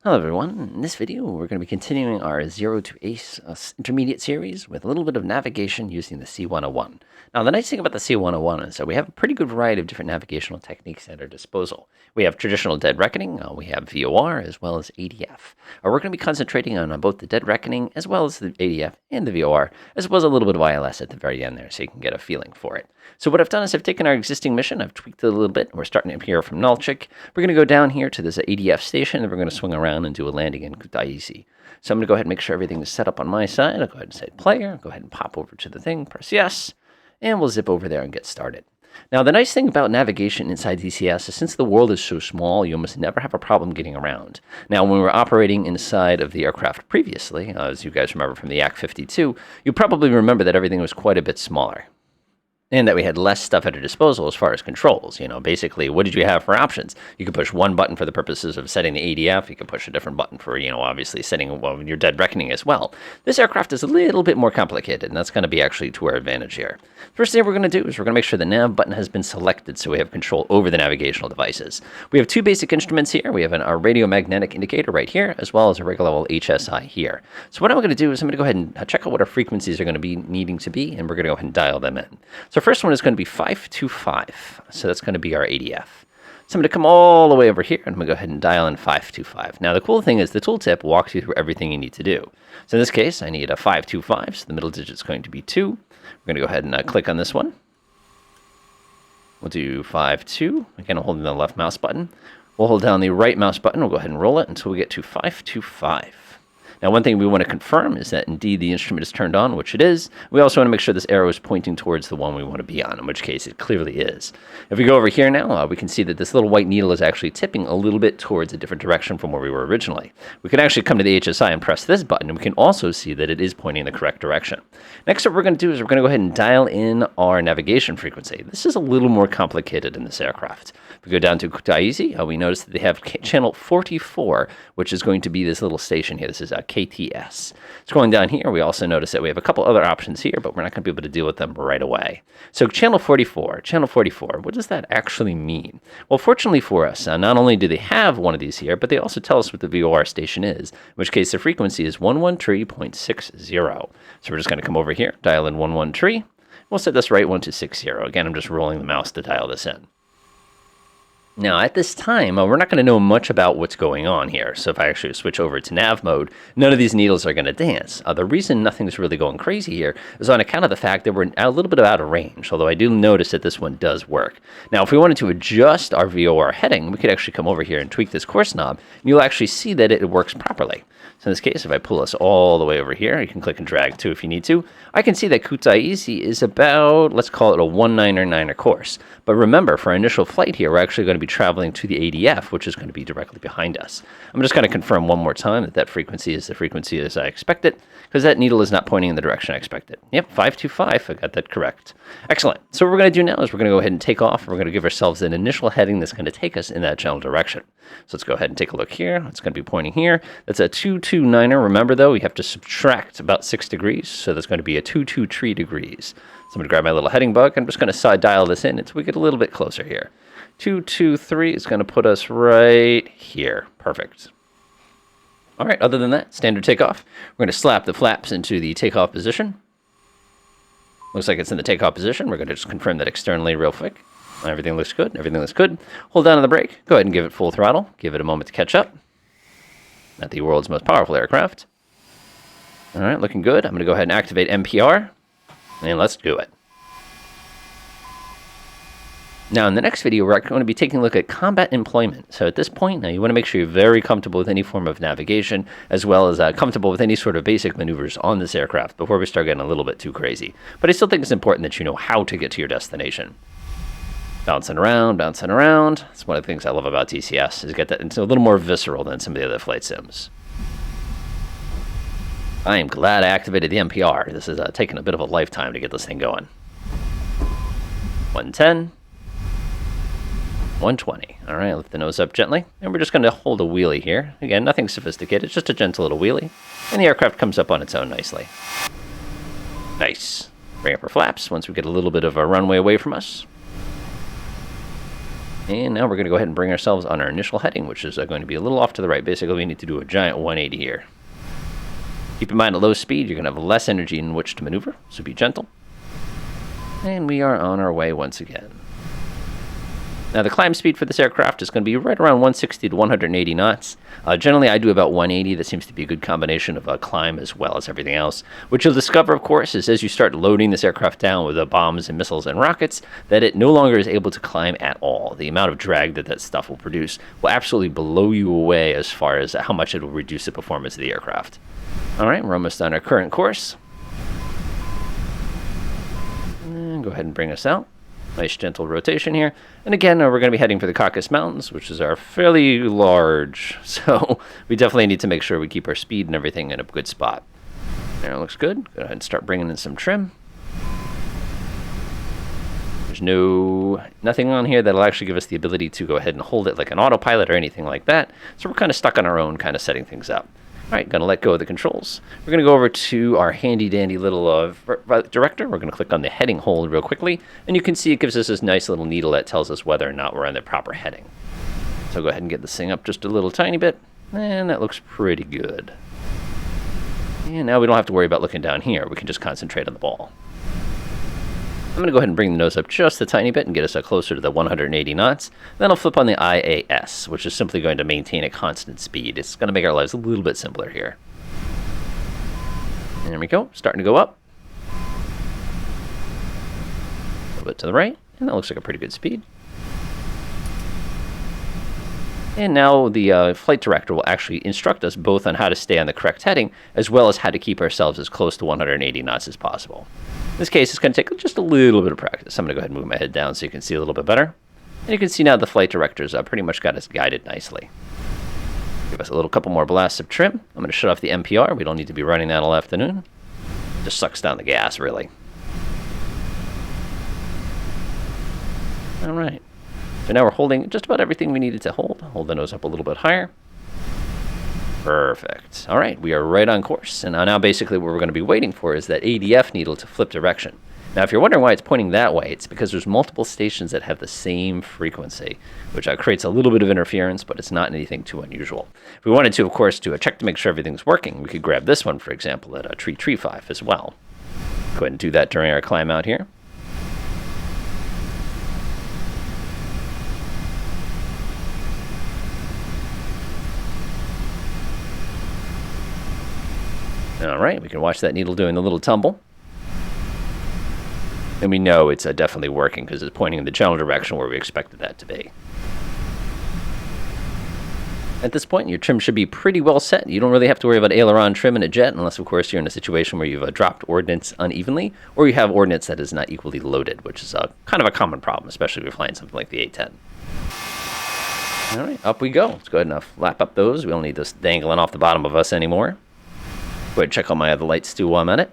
Hello everyone, in this video we're going to be continuing our Zero to Ace intermediate series with a little bit of navigation using the C101. Now the nice thing about the C101 is that we have a pretty good variety of different navigational techniques at our disposal. We have traditional dead reckoning, we have VOR, as well as ADF. We're going to be concentrating on both the dead reckoning as well as the ADF and the VOR, as well as a little bit of ILS at the very end there so you can get a feeling for it. So what I've done is I've taken our existing mission, I've tweaked it a little bit. We're starting up here from Nalchik. We're going to go down here to this ADF station, and we're going to swing around and do a landing in Kutaisi. So I'm going to go ahead and make sure everything is set up on my side. I'll go ahead and say player, go ahead and pop over to the thing, press yes, and we'll zip over there and get started. Now, the nice thing about navigation inside DCS is since the world is so small, you almost never have a problem getting around. Now, when we were operating inside of the aircraft previously, as you guys remember from the Yak-52, you probably remember that everything was quite a bit smaller, and that we had less stuff at our disposal as far as controls. You know, basically, what did you have for options? You could push one button for the purposes of setting the ADF. You could push a different button for, obviously setting your dead reckoning as well. This aircraft is a little bit more complicated, and that's going to be actually to our advantage here. First thing we're going to do is we're going to make sure the nav button has been selected so we have control over the navigational devices. We have two basic instruments here. We have our radio magnetic indicator right here, as well as a regular level HSI here. So what I'm going to do is I'm going to go ahead and check out what our frequencies are going to be needing to be, and we're going to go ahead and dial them in. So first one is going to be 525. So that's going to be our ADF. So I'm going to come all the way over here, and I'm going to go ahead and dial in 525. Now, the cool thing is the tooltip walks you through everything you need to do. So in this case, I need a 525, so the middle digit is going to be 2. We're going to go ahead and click on this one. We'll do 52. Again, I'm holding the left mouse button. We'll hold down the right mouse button. We'll go ahead and roll it until we get to 525. Now, one thing we want to confirm is that indeed the instrument is turned on, which it is. We also want to make sure this arrow is pointing towards the one we want to be on, in which case it clearly is. If we go over here now, we can see that this little white needle is actually tipping a little bit towards a different direction from where we were originally. We can actually come to the HSI and press this button, and we can also see that it is pointing in the correct direction. Next, what we're going to do is we're going to go ahead and dial in our navigation frequency. This is a little more complicated in this aircraft. If we go down to Kutaisi, we notice that they have channel 44, which is going to be this little station here. This is KTS. Scrolling down here, we also notice that we have a couple other options here, but we're not going to be able to deal with them right away. So channel 44, what does that actually mean? Well, fortunately for us, not only do they have one of these here, but they also tell us what the VOR station is, in which case the frequency is 113.60. So we're just going to come over here, dial in 113. We'll set this right one to 60. Again, I'm just rolling the mouse to dial this in. Now, at this time, we're not going to know much about what's going on here. So if I actually switch over to nav mode, none of these needles are going to dance. The reason nothing's really going crazy here is on account of the fact that we're a little bit out of range, although I do notice that this one does work. Now, if we wanted to adjust our VOR heading, we could actually come over here and tweak this course knob, and you'll actually see that it works properly. So in this case, if I pull us all the way over here, you can click and drag too if you need to, I can see that Kutaisi is about, let's call it a 19er course. But remember, for our initial flight here, we're actually going to be traveling to the ADF, which is going to be directly behind us. I'm just going to confirm one more time that that frequency is the frequency as I expected, because that needle is not pointing in the direction I expected. Yep, 525, I got that correct. Excellent. So what we're going to do now is we're going to go ahead and take off. We're going to give ourselves an initial heading that's going to take us in that general direction. So let's go ahead and take a look here. It's going to be pointing here. That's a 229er. Remember, though, we have to subtract about 6 degrees, so that's going to be a 223 degrees. So I'm going to grab my little heading bug. I'm just going to dial this in until we get a little bit closer here. 223 is going to put us right here. Perfect. All right, other than that, standard takeoff. We're going to slap the flaps into the takeoff position. Looks like it's in the takeoff position. We're going to just confirm that externally real quick. Everything looks good. Everything looks good. Hold down on the brake. Go ahead and give it full throttle. Give it a moment to catch up. Not the world's most powerful aircraft. All right, looking good. I'm going to go ahead and activate MPR. And let's do it. Now, in the next video, we're going to be taking a look at combat employment. So at this point, now you want to make sure you're very comfortable with any form of navigation, as well as comfortable with any sort of basic maneuvers on this aircraft before we start getting a little bit too crazy. But I still think it's important that you know how to get to your destination. Bouncing around, bouncing around. That's one of the things I love about DCS, is get that it's a little more visceral than some of the other flight sims. I am glad I activated the MPR. This is taking a bit of a lifetime to get this thing going. 110. 120. All right, lift the nose up gently. And we're just going to hold a wheelie here. Again, nothing sophisticated, it's just a gentle little wheelie. And the aircraft comes up on its own nicely. Nice. Bring up our flaps once we get a little bit of a runway away from us. And now we're going to go ahead and bring ourselves on our initial heading, which is going to be a little off to the right. Basically, we need to do a giant 180 here. Keep in mind, at low speed, you're going to have less energy in which to maneuver, so be gentle. And we are on our way once again. Now, the climb speed for this aircraft is going to be right around 160 to 180 knots. Generally, I do about 180. That seems to be a good combination of climb as well as everything else. What you'll discover, of course, is as you start loading this aircraft down with bombs and missiles and rockets, that it no longer is able to climb at all. The amount of drag that that stuff will produce will absolutely blow you away as far as how much it will reduce the performance of the aircraft. All right, we're almost on our current course. And go ahead and bring us out. Nice gentle rotation here. And again, we're going to be heading for the Caucasus Mountains, which are fairly large. So we definitely need to make sure we keep our speed and everything in a good spot. There, it looks good. Go ahead and start bringing in some trim. There's nothing on here that'll actually give us the ability to go ahead and hold it like an autopilot or anything like that. So we're kind of stuck on our own, kind of setting things up. All right, going to let go of the controls. We're going to go over to our handy-dandy little director. We're going to click on the heading hold real quickly, and you can see it gives us this nice little needle that tells us whether or not we're on the proper heading. So go ahead and get this thing up just a little tiny bit, and that looks pretty good. And now we don't have to worry about looking down here. We can just concentrate on the ball. I'm going to go ahead and bring the nose up just a tiny bit and get us closer to the 180 knots. Then I'll flip on the IAS, which is simply going to maintain a constant speed. It's going to make our lives a little bit simpler here. And there we go, starting to go up. A little bit to the right, and that looks like a pretty good speed. And now the flight director will actually instruct us both on how to stay on the correct heading, as well as how to keep ourselves as close to 180 knots as possible. In this case, it's going to take just a little bit of practice. I'm going to go ahead and move my head down so you can see a little bit better. And you can see now the flight director's pretty much got us guided nicely. Give us a little couple more blasts of trim. I'm going to shut off the MPR. We don't need to be running that all afternoon. Just sucks down the gas, really. All right. So now we're holding just about everything we needed to hold. Hold the nose up a little bit higher. Perfect. All right, we are right on course. And now basically what we're going to be waiting for is that ADF needle to flip direction. Now, if you're wondering why it's pointing that way, it's because there's multiple stations that have the same frequency, which creates a little bit of interference, but it's not anything too unusual. If we wanted to, of course, do a check to make sure everything's working, we could grab this one, for example, at tree 5 as well. Go ahead and do that during our climb out here. All right, we can watch that needle doing the little tumble. And we know it's definitely working because it's pointing in the general direction where we expected that to be. At this point, your trim should be pretty well set. You don't really have to worry about aileron trim in a jet unless, of course, you're in a situation where you've dropped ordnance unevenly or you have ordnance that is not equally loaded, which is kind of a common problem, especially if you're flying something like the A-10. All right, up we go. Let's go ahead and flap up those. We don't need this dangling off the bottom of us anymore. Go ahead and check on my other lights too while I'm at it.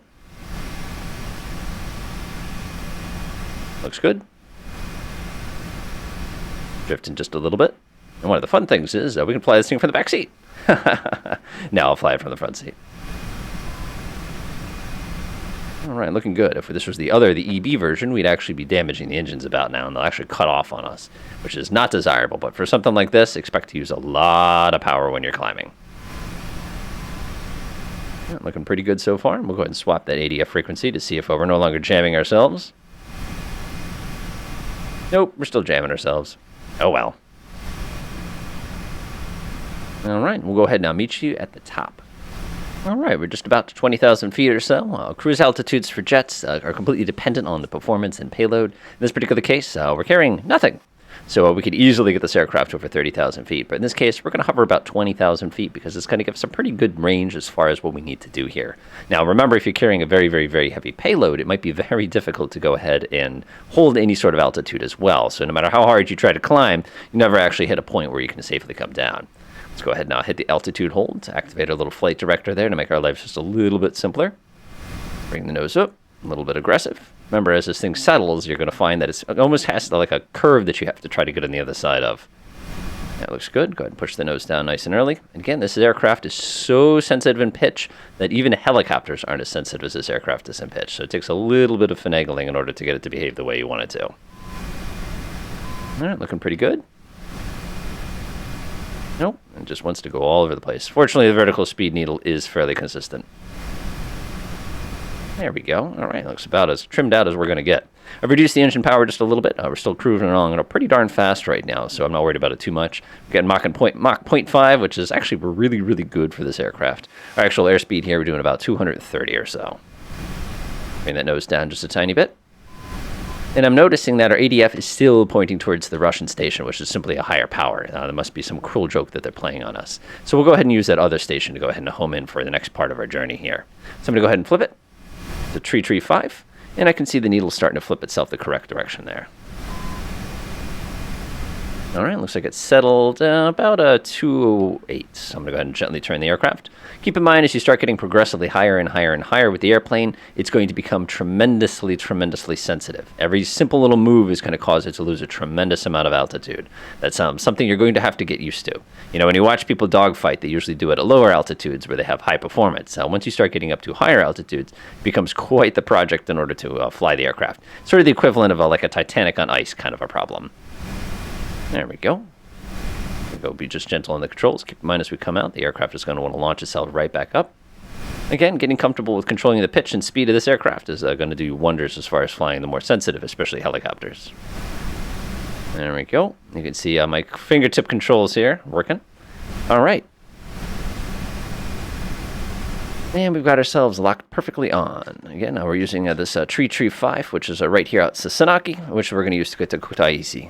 Looks good. Drifting just a little bit. And one of the fun things is we can fly this thing from the back seat. Now I'll fly it from the front seat. All right, looking good. If this was the EB version, we'd actually be damaging the engines about now, and they'll actually cut off on us, which is not desirable. But for something like this, expect to use a lot of power when you're climbing. Yeah, looking pretty good so far. We'll go ahead and swap that ADF frequency to see if we're no longer jamming ourselves. Nope, we're still jamming ourselves. Oh well. All right, we'll go ahead and now meet you at the top. All right, we're just about to 20,000 feet or so. Cruise altitudes for jets are completely dependent on the performance and payload. In this particular case, we're carrying nothing. So we could easily get this aircraft over 30,000 feet. But in this case, we're going to hover about 20,000 feet because it's going to give us a pretty good range as far as what we need to do here. Now, remember, if you're carrying a very, very, very heavy payload, it might be very difficult to go ahead and hold any sort of altitude as well. So no matter how hard you try to climb, you never actually hit a point where you can safely come down. Let's go ahead now, hit the altitude hold to activate our little flight director there to make our lives just a little bit simpler. Bring the nose up, a little bit aggressive. Remember, as this thing settles, you're going to find that it almost has like a curve that you have to try to get on the other side of. That looks good. Go ahead and push the nose down nice and early. And again, this aircraft is so sensitive in pitch that even helicopters aren't as sensitive as this aircraft is in pitch. So it takes a little bit of finagling in order to get it to behave the way you want it to. All right, looking pretty good. Nope, it just wants to go all over the place. Fortunately, the vertical speed needle is fairly consistent. There we go. All right, looks about as trimmed out as we're going to get. I've reduced the engine power just a little bit. We're still cruising along pretty darn fast right now, so I'm not worried about it too much. We're getting Mach 0.5, which is actually really, really good for this aircraft. Our actual airspeed here, we're doing about 230 or so. Bring that nose down just a tiny bit. And I'm noticing that our ADF is still pointing towards the Russian station, which is simply a higher power. There must be some cruel joke that they're playing on us. So we'll go ahead and use that other station to go ahead and home in for the next part of our journey here. So I'm going to go ahead and flip it to 335, and I can see the needle starting to flip itself the correct direction there. All right, looks like it's settled about a 208. So I'm going to go ahead and gently turn the aircraft. Keep in mind, as you start getting progressively higher and higher and higher with the airplane, it's going to become tremendously, tremendously sensitive. Every simple little move is going to cause it to lose a tremendous amount of altitude. That's something you're going to have to get used to. You know, when you watch people dogfight, they usually do it at lower altitudes where they have high performance. Once you start getting up to higher altitudes, it becomes quite the project in order to fly the aircraft. Sort of the equivalent of like a Titanic on ice kind of a problem. There we go. Go be just gentle on the controls. Keep in mind as we come out, the aircraft is going to want to launch itself right back up. Again, getting comfortable with controlling the pitch and speed of this aircraft is going to do wonders as far as flying the more sensitive, especially helicopters. There we go. You can see my fingertip controls here working. All right. And we've got ourselves locked perfectly on. Again, now we're using this 335, which is right here out Sassanaki, which we're going to use to get to Kutaisi.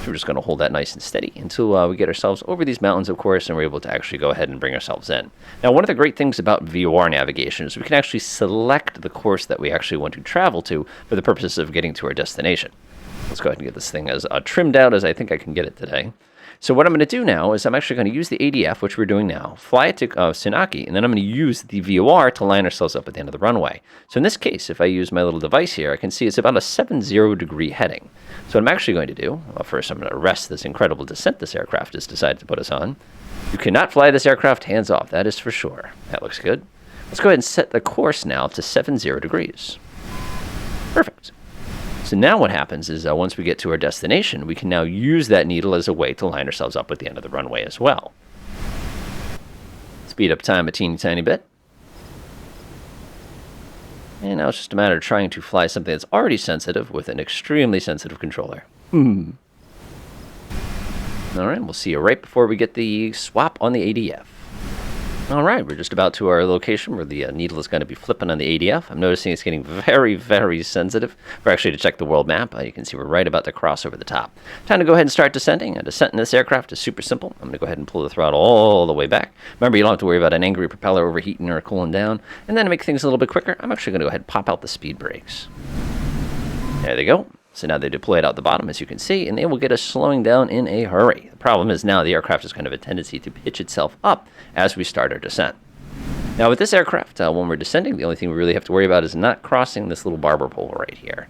We're just going to hold that nice and steady until we get ourselves over these mountains, of course, and we're able to actually go ahead and bring ourselves in. Now, one of the great things about VOR navigation is we can actually select the course that we actually want to travel to for the purposes of getting to our destination. Let's go ahead and get this thing as trimmed out as I think I can get it today. So what I'm going to do now is I'm actually going to use the ADF, which we're doing now, fly it to Sinaki, and then I'm going to use the VOR to line ourselves up at the end of the runway. So in this case, if I use my little device here, I can see it's about a 70 degree heading. So what I'm actually going to do, well, first I'm going to arrest this incredible descent this aircraft has decided to put us on. You cannot fly this aircraft hands off, that is for sure. That looks good. Let's go ahead and set the course now to 70 degrees. Perfect. So now what happens is once we get to our destination, we can now use that needle as a way to line ourselves up at the end of the runway as well. Speed up time a teeny tiny bit. And now it's just a matter of trying to fly something that's already sensitive with an extremely sensitive controller. All right, we'll see you right before we get the swap on the ADF. All right, we're just about to our location where the needle is going to be flipping on the ADF. I'm noticing it's getting very, very sensitive. We're actually to check the world map. You can see we're right about to cross over the top. Time to go ahead and start descending. A descent in this aircraft is super simple. I'm going to go ahead and pull the throttle all the way back. Remember, you don't have to worry about an angry propeller overheating or cooling down. And then to make things a little bit quicker, I'm actually going to go ahead and pop out the speed brakes. There they go. So now they deploy it out the bottom, as you can see, and they will get us slowing down in a hurry. The problem is now the aircraft has kind of a tendency to pitch itself up as we start our descent. Now with this aircraft, when we're descending, the only thing we really have to worry about is not crossing this little barber pole right here.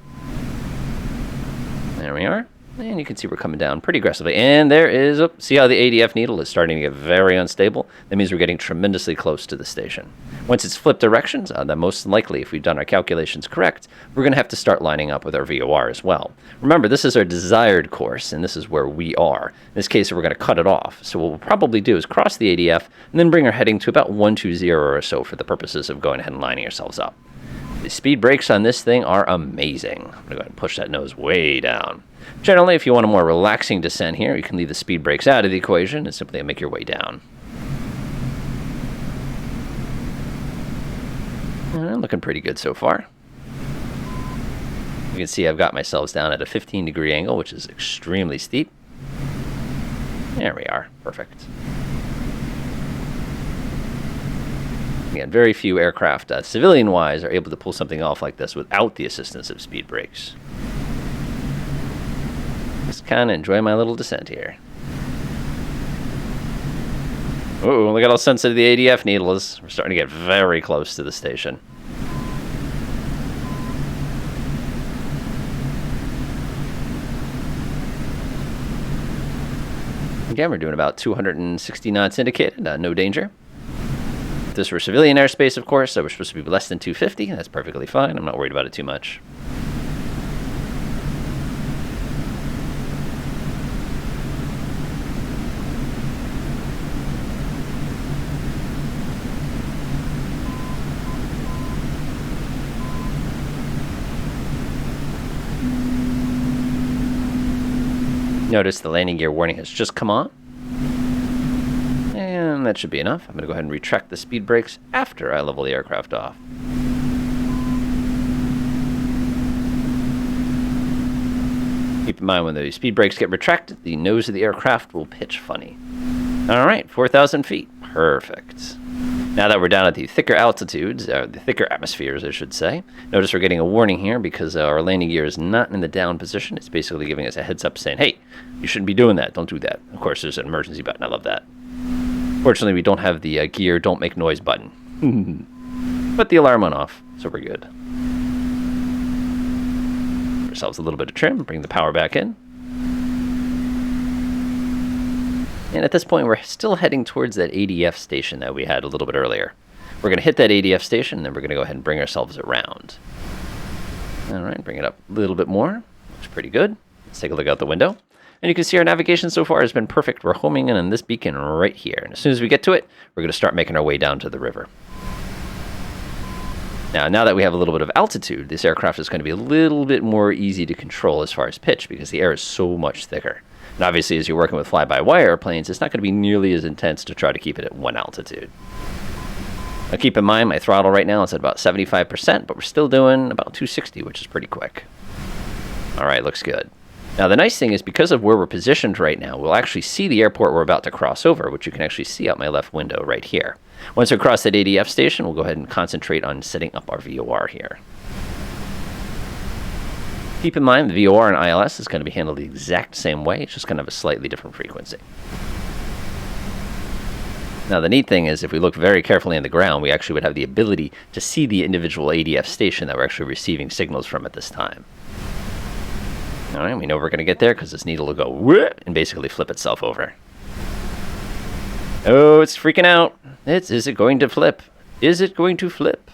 There we are. And you can see we're coming down pretty aggressively. And there is, see how the ADF needle is starting to get very unstable? That means we're getting tremendously close to the station. Once it's flipped directions, then most likely, if we've done our calculations correct, we're going to have to start lining up with our VOR as well. Remember, this is our desired course, and this is where we are. In this case, we're going to cut it off. So what we'll probably do is cross the ADF, and then bring our heading to about 120 or so for the purposes of going ahead and lining ourselves up. The speed brakes on this thing are amazing. I'm going to go ahead and push that nose way down. Generally, if you want a more relaxing descent here, you can leave the speed brakes out of the equation and simply make your way down. Looking pretty good so far. You can see I've got myself down at a 15-degree angle, which is extremely steep. There we are. Perfect. Again, very few aircraft, civilian-wise, are able to pull something off like this without the assistance of speed brakes. Just kind of enjoy my little descent here. Oh, look at how sensitive the ADF needle is. We're starting to get very close to the station. Again, we're doing about 260 knots indicated, no danger. If this were civilian airspace, of course, so we're supposed to be less than 250. That's perfectly fine. I'm not worried about it too much. Notice the landing gear warning has just come on. And that should be enough. I'm going to go ahead and retract the speed brakes after I level the aircraft off. Keep in mind when the speed brakes get retracted, the nose of the aircraft will pitch funny. All right, 4,000 feet. Perfect. Now that we're down at the thicker altitudes, the thicker atmospheres, I should say, notice we're getting a warning here because our landing gear is not in the down position. It's basically giving us a heads up saying, hey, you shouldn't be doing that. Don't do that. Of course, there's an emergency button. I love that. Fortunately, we don't have the gear don't make noise button. But the alarm went off, so we're good. Give ourselves a little bit of trim, bring the power back in. And at this point, we're still heading towards that ADF station that we had a little bit earlier. We're going to hit that ADF station, and then we're going to go ahead and bring ourselves around. All right, bring it up a little bit more. Looks pretty good. Let's take a look out the window. And you can see our navigation so far has been perfect. We're homing in on this beacon right here. And as soon as we get to it, we're going to start making our way down to the river. Now that we have a little bit of altitude, this aircraft is going to be a little bit more easy to control as far as pitch because the air is so much thicker. And obviously, as you're working with fly-by-wire airplanes, it's not going to be nearly as intense to try to keep it at one altitude. Now keep in mind, my throttle right now is at about 75%, but we're still doing about 260, which is pretty quick. All right, looks good. Now, the nice thing is because of where we're positioned right now, we'll actually see the airport we're about to cross over, which you can actually see out my left window right here. Once we cross that ADF station, we'll go ahead and concentrate on setting up our VOR here. Keep in mind, the VOR and ILS is going to be handled the exact same way. It's just going to have a slightly different frequency. Now, the neat thing is, if we look very carefully on the ground, we actually would have the ability to see the individual ADF station that we're actually receiving signals from at this time. All right, we know we're going to get there because this needle will go whoop and basically flip itself over. Oh, it's freaking out. Is it going to flip? Is it going to flip?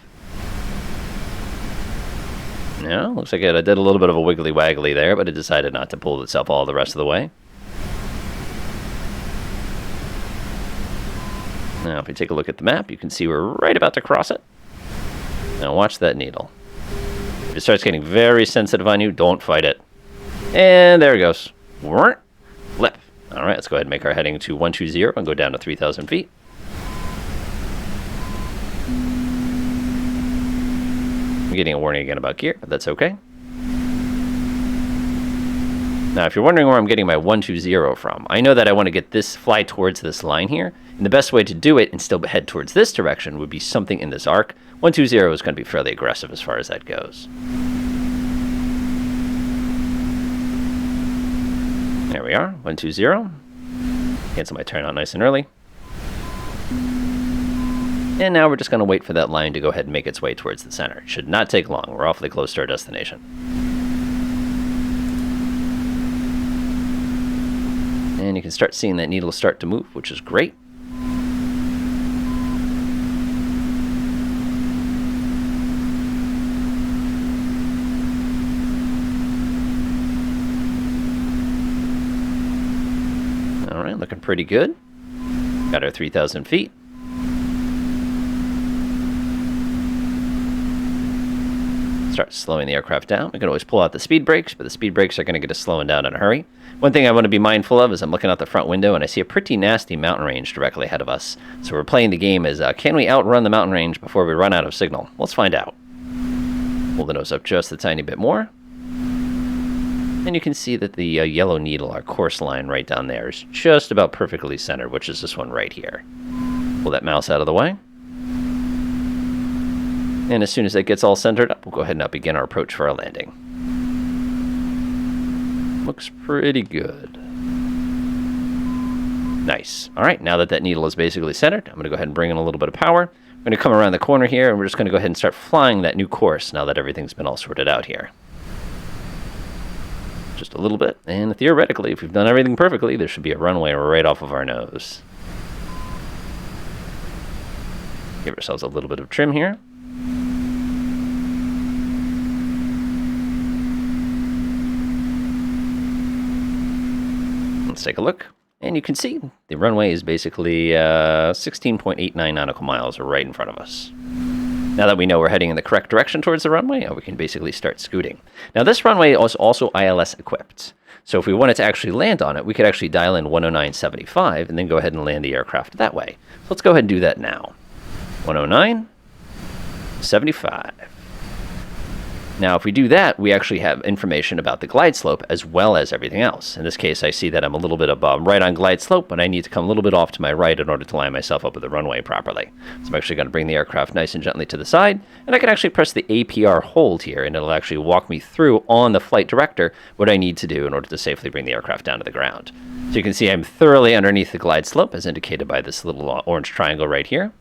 No, looks like it did a little bit of a wiggly waggly there, but it decided not to pull itself all the rest of the way. Now, if we take a look at the map, you can see we're right about to cross it. Now, watch that needle. If it starts getting very sensitive on you, don't fight it. And there it goes. Flip. All right, let's go ahead and make our heading to 120 and go down to 3,000 feet. I'm getting a warning again about gear, but that's okay. Now, if you're wondering where I'm getting my 120 from, I know that I want to get this, fly towards this line here, and the best way to do it and still head towards this direction would be something in this arc. 120 is going to be fairly aggressive as far as that goes. There we are, 120. Cancel my turn out nice and early. And now we're just going to wait for that line to go ahead and make its way towards the center. It should not take long. We're awfully close to our destination. And you can start seeing that needle start to move, which is great. All right, looking pretty good. Got our 3,000 feet. Start slowing the aircraft down. We can always pull out the speed brakes, but the speed brakes are going to get us slowing down in a hurry. One thing I want to be mindful of is I'm looking out the front window and I see a pretty nasty mountain range directly ahead of us. So we're playing the game as, can we outrun the mountain range before we run out of signal? Let's find out. Pull the nose up just a tiny bit more. And you can see that the yellow needle, our course line right down there, is just about perfectly centered, which is this one right here. Pull that mouse out of the way. And as soon as that gets all centered up, we'll go ahead and now begin our approach for our landing. Looks pretty good. Nice. All right, now that that needle is basically centered, I'm going to go ahead and bring in a little bit of power. I'm going to come around the corner here, and we're just going to go ahead and start flying that new course now that everything's been all sorted out here. Just a little bit, and theoretically, if we've done everything perfectly, there should be a runway right off of our nose. Give ourselves a little bit of trim here. Let's take a look, and you can see the runway is basically 16.89 nautical miles right in front of us. Now that we know we're heading in the correct direction towards the runway, we can basically start scooting. Now this runway is also ILS equipped. So if we wanted to actually land on it, we could actually dial in 109.75 and then go ahead and land the aircraft that way. So let's go ahead and do that now. 109.75. Now, if we do that, we actually have information about the glide slope as well as everything else. In this case, I see that I'm a little bit above right on glide slope, but I need to come a little bit off to my right in order to line myself up with the runway properly. So I'm actually going to bring the aircraft nice and gently to the side, and I can actually press the APR hold here, and it'll actually walk me through on the flight director what I need to do in order to safely bring the aircraft down to the ground. So you can see I'm thoroughly underneath the glide slope, as indicated by this little orange triangle right here.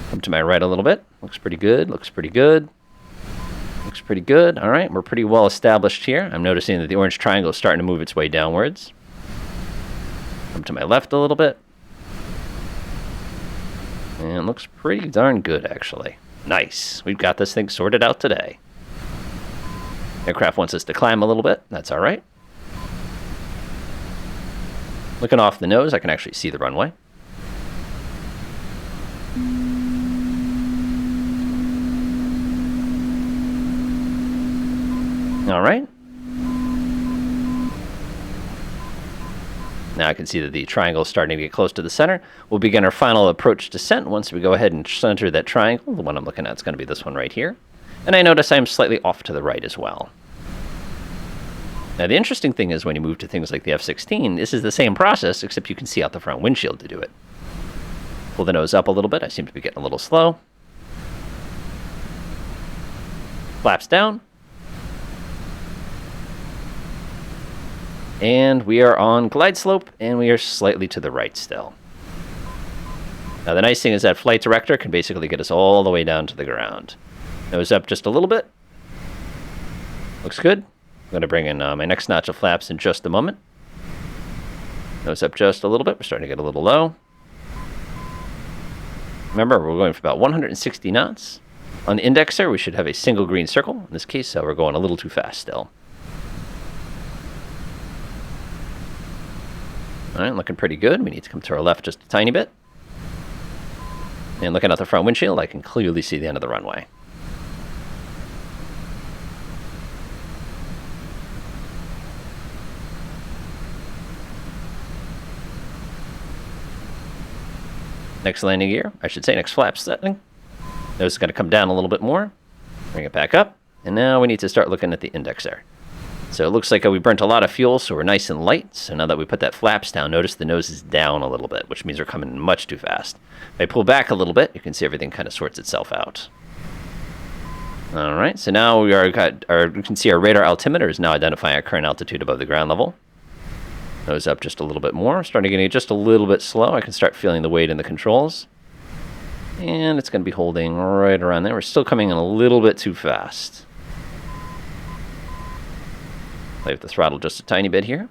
Come to my right a little bit. Looks pretty good. Looks pretty good. Looks pretty good. All right, we're pretty well established here. I'm noticing that the orange triangle is starting to move its way downwards. Come to my left a little bit. And it looks pretty darn good, actually. Nice. We've got this thing sorted out today. Aircraft wants us to climb a little bit. That's all right. Looking off the nose, I can actually see the runway. All right. Now I can see that the triangle is starting to get close to the center. We'll begin our final approach descent once we go ahead and center that triangle. The one I'm looking at is going to be this one right here. And I notice I'm slightly off to the right as well. Now the interesting thing is when you move to things like the F-16, this is the same process, except you can see out the front windshield to do it. Pull the nose up a little bit. I seem to be getting a little slow. Flaps down. And we are on glide slope, and we are slightly to the right still. Now the nice thing is that flight director can basically get us all the way down to the ground. Nose up just a little bit. Looks good. I'm going to bring in my next notch of flaps in just a moment. Nose up just a little bit. We're starting to get a little low. Remember, we're going for about 160 knots. On the indexer, we should have a single green circle. In this case, we're going a little too fast still. All right, looking pretty good. We need to come to our left just a tiny bit. And looking out the front windshield, I can clearly see the end of the runway. Next landing gear, I should say next flap setting. Nose is going to come down a little bit more. Bring it back up. And now we need to start looking at the indexer. So it looks like we burnt a lot of fuel, so we're nice and light. So now that we put that flaps down, notice the nose is down a little bit, which means we're coming much too fast. If I pull back a little bit, you can see everything kind of sorts itself out. All right, so now we can see our radar altimeter is now identifying our current altitude above the ground level. Nose up just a little bit more. Starting to get just a little bit slow. I can start feeling the weight in the controls. And it's going to be holding right around there. We're still coming in a little bit too fast. Play with the throttle just a tiny bit here.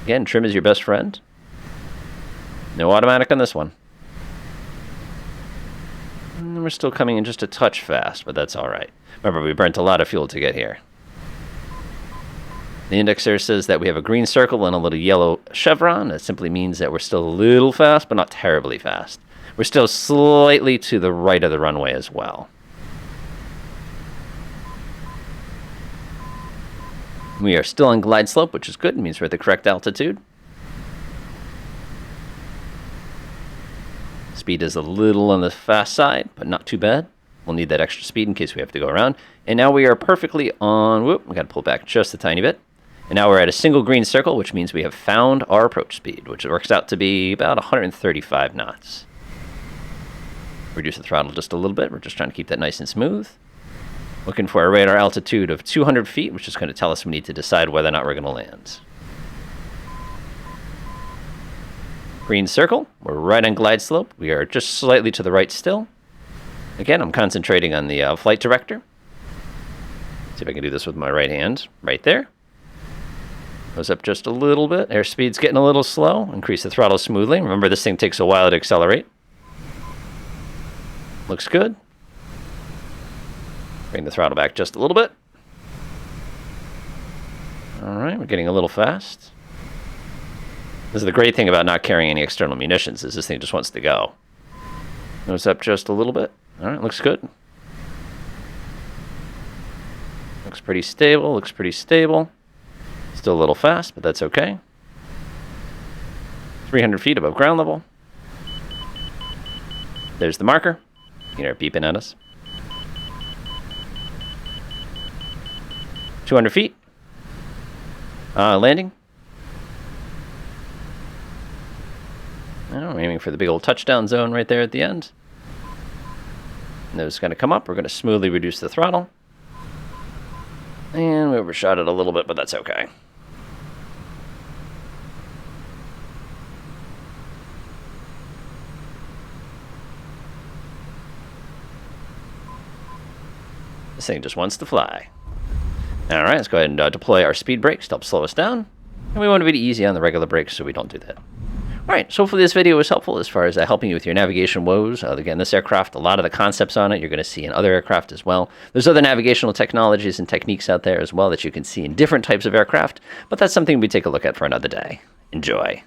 Again, trim is your best friend. No automatic on this one. And we're still coming in just a touch fast, but that's all right. Remember, we burnt a lot of fuel to get here. The indexer says that we have a green circle and a little yellow chevron. That simply means that we're still a little fast, but not terribly fast. We're still slightly to the right of the runway as well. We are still on glide slope, which is good. It means we're at the correct altitude. Speed is a little on the fast side, but not too bad. We'll need that extra speed in case we have to go around. And now we are perfectly on... Whoop, we got to pull back just a tiny bit. And now we're at a single green circle, which means we have found our approach speed, which works out to be about 135 knots. Reduce the throttle just a little bit. We're just trying to keep that nice and smooth. Looking for a radar altitude of 200 feet, which is going to tell us we need to decide whether or not we're going to land. Green circle. We're right on glide slope. We are just slightly to the right still. Again, I'm concentrating on the flight director. See if I can do this with my right hand. Right there. Goes up just a little bit. Airspeed's getting a little slow. Increase the throttle smoothly. Remember, this thing takes a while to accelerate. Looks good. Bring the throttle back just a little bit. All right, we're getting a little fast. This is the great thing about not carrying any external munitions, is this thing just wants to go. Goes up just a little bit. All right, looks good. Looks pretty stable, looks pretty stable. Still a little fast, but that's okay. 300 feet above ground level. There's the marker. You know, beeping at us. 200 feet. Landing. Now we're aiming for the big old touchdown zone right there at the end. Nose is going to come up. We're going to smoothly reduce the throttle. And we overshot it a little bit, but that's okay. This thing just wants to fly. All right, let's go ahead and deploy our speed brakes to help slow us down. And we want to be easy on the regular brakes so we don't do that. All right, so hopefully this video was helpful as far as helping you with your navigation woes. Again, this aircraft, a lot of the concepts on it you're going to see in other aircraft as well. There's other navigational technologies and techniques out there as well that you can see in different types of aircraft, but that's something we take a look at for another day. Enjoy.